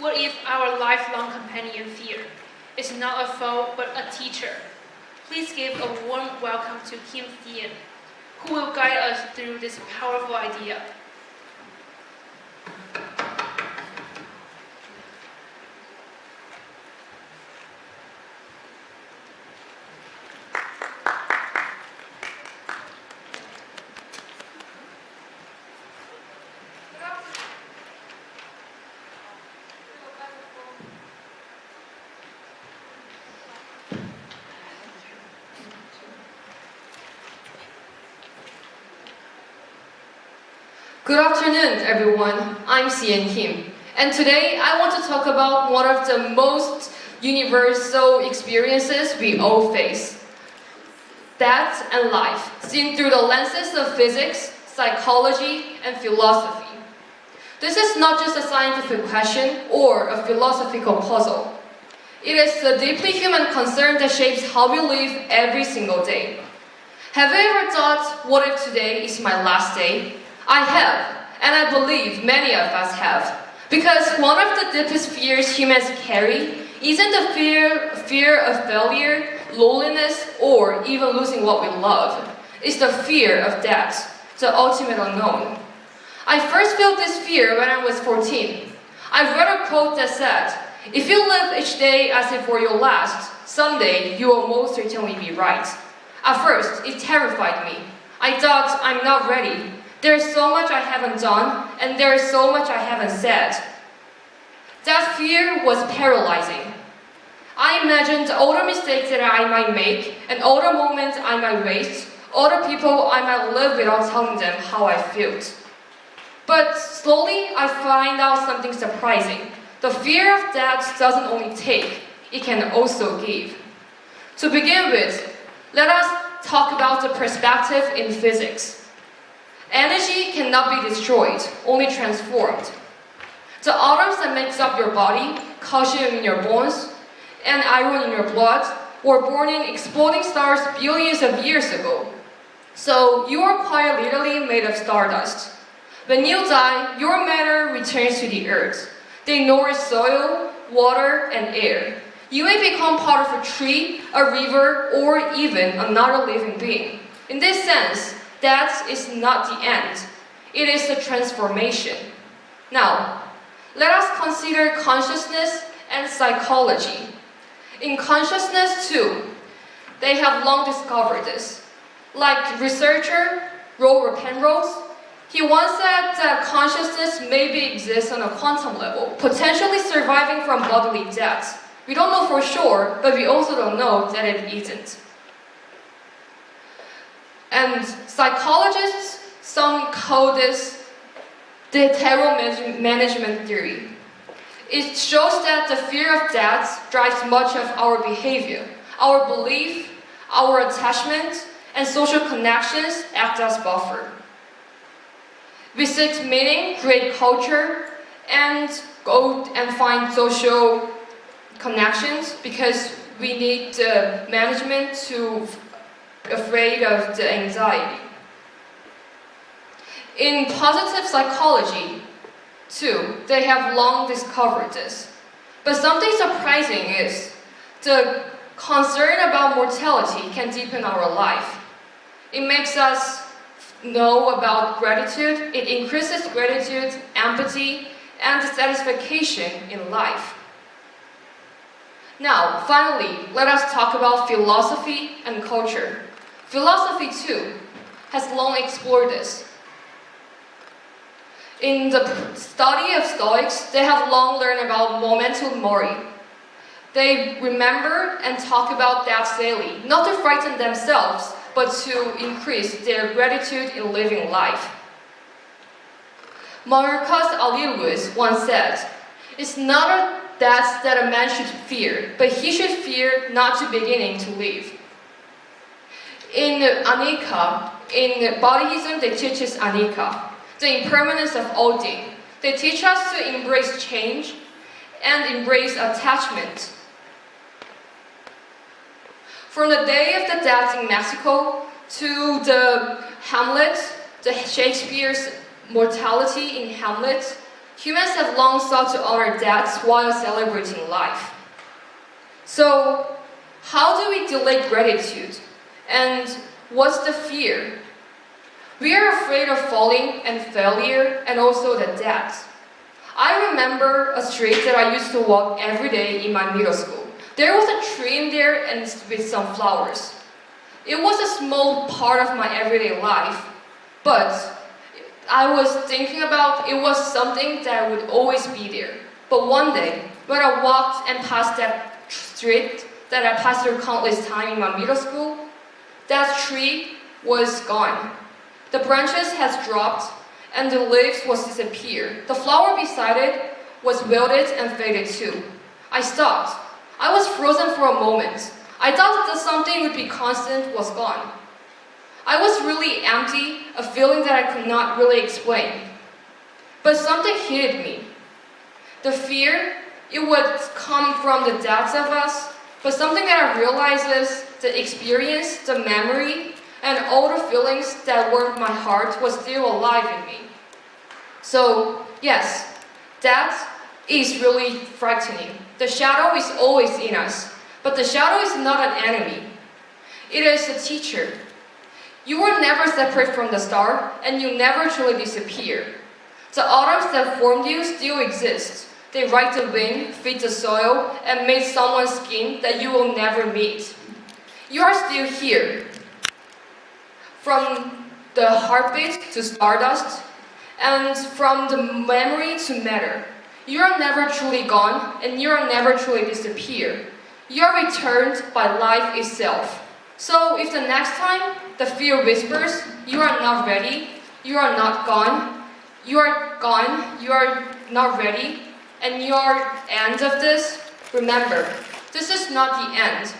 What if our lifelong companion fear is not a foe but a teacher? Please give a warm welcome to Siyen, who will guide us through this powerful idea. Good afternoon, everyone. I'm Siyen, and today I want to talk about one of the most universal experiences we all face. Death and life, seen through the lenses of physics, psychology, and philosophy. This is not just a scientific question or a philosophical puzzle. It is a deeply human concern that shapes how we live every single day. Have you ever thought, what if today is my last day? I have, and I believe many of us have. Because one of the deepest fears humans carry isn't the fear of failure, loneliness, or even losing what we love. It's the fear of death, the ultimate unknown. I first felt this fear when I was 14. I read a quote that said, "If you live each day as if for your last, someday you will most certainly be right." At first, it terrified me. I thought, I'm not ready. There's so much I haven't done, and there is so much I haven't said. That fear was paralyzing. I imagined all the mistakes that I might make, and all the moments I might waste, all the people I might live without telling them how I felt. But slowly, I find out something surprising. The fear of death doesn't only take, it can also give. To begin with, let us talk about the perspective in physics. Energy cannot be destroyed, only transformed. The atoms that makes up your body, calcium in your bones, and iron in your blood, were born in exploding stars billions of years ago. So you are quite literally made of stardust. When you die, your matter returns to the earth. They nourish soil, water, and air. You may become part of a tree, a river, or even another living being. In this sense, death is not the end. It is a transformation. Now, let us consider consciousness and psychology. In consciousness too, they have long discovered this. Like researcher Robert Penrose, he once said that consciousness maybe exists on a quantum level, potentially surviving from bodily death. We don't know for sure, but we also don't know that it isn't. And psychologists, some call this the terror management theory. It shows that the fear of death drives much of our behavior. Our belief, our attachment, and social connections act as buffer. We seek meaning, create culture, and go and find social connections because we need the management to afraid of the anxiety. In positive psychology, too, they have long discovered this. But something surprising is the concern about mortality can deepen our life. It makes us know about gratitude, it increases gratitude, empathy, and satisfaction in life. Now, finally, let us talk about philosophy and culture. Philosophy, too, has long explored this. In the study of Stoics, they have long learned about memento mori. They remember and talk about death daily, not to frighten themselves, but to increase their gratitude in living life. Marcus Aurelius once said, "It's not a death that a man should fear, but he should fear not to beginning to live." In Anicca, in Buddhism, they teach us Anicca, the impermanence of all things. They teach us to embrace change and embrace attachment. From the Day of the Dead in Mexico to the Hamlet, the Shakespeare's mortality in Hamlet, Humans have long sought to honor death while celebrating life. So, how do we delay gratitude? And what's the fear? We are afraid of falling and failure and also the death. I remember a street that I used to walk every day in my middle school. There was a tree in there and with some flowers. It was a small part of my everyday life, but I was thinking about it was something that would always be there. But one day, when I walked and passed that street that I passed through countless times in my middle school, that tree was gone. The branches has dropped and the leaves was disappeared. The flower beside it was wilted and faded too. I stopped. I was frozen for a moment. I thought that something would be constant was gone. I was really empty, a feeling that I could not really explain. But something hit me. The fear, it would come from the depths of us, but something that I realized is the experience, the memory, and all the feelings that warmed my heart was still alive in me. So, yes, death is really frightening. The shadow is always in us, but the shadow is not an enemy. It is a teacher. You were never separate from the star, and you never truly disappear. The atoms that formed you still exist. They ride the wind, feed the soil, and made someone's skin that you will never meet. You are still here. From the heartbeat to stardust, and from the memory to matter. You are never truly gone, and you are never truly disappear. You are returned by life itself. So if the next time the fear whispers, you are not ready, you are not gone, you are gone, you are not ready, and you are end of this, remember, this is not the end.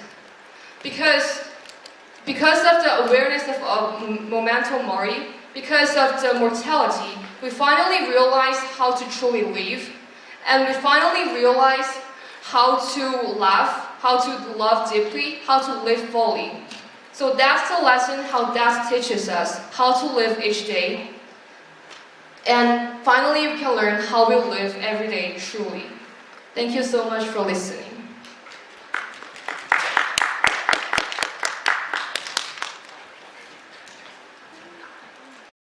Because of the awareness of memento mori, because of the mortality, we finally realize how to truly live, and we finally realize how to laugh, how to love deeply, how to live fully. So that's the lesson how death teaches us how to live each day. And finally, we can learn how we live every day truly. Thank you so much for listening.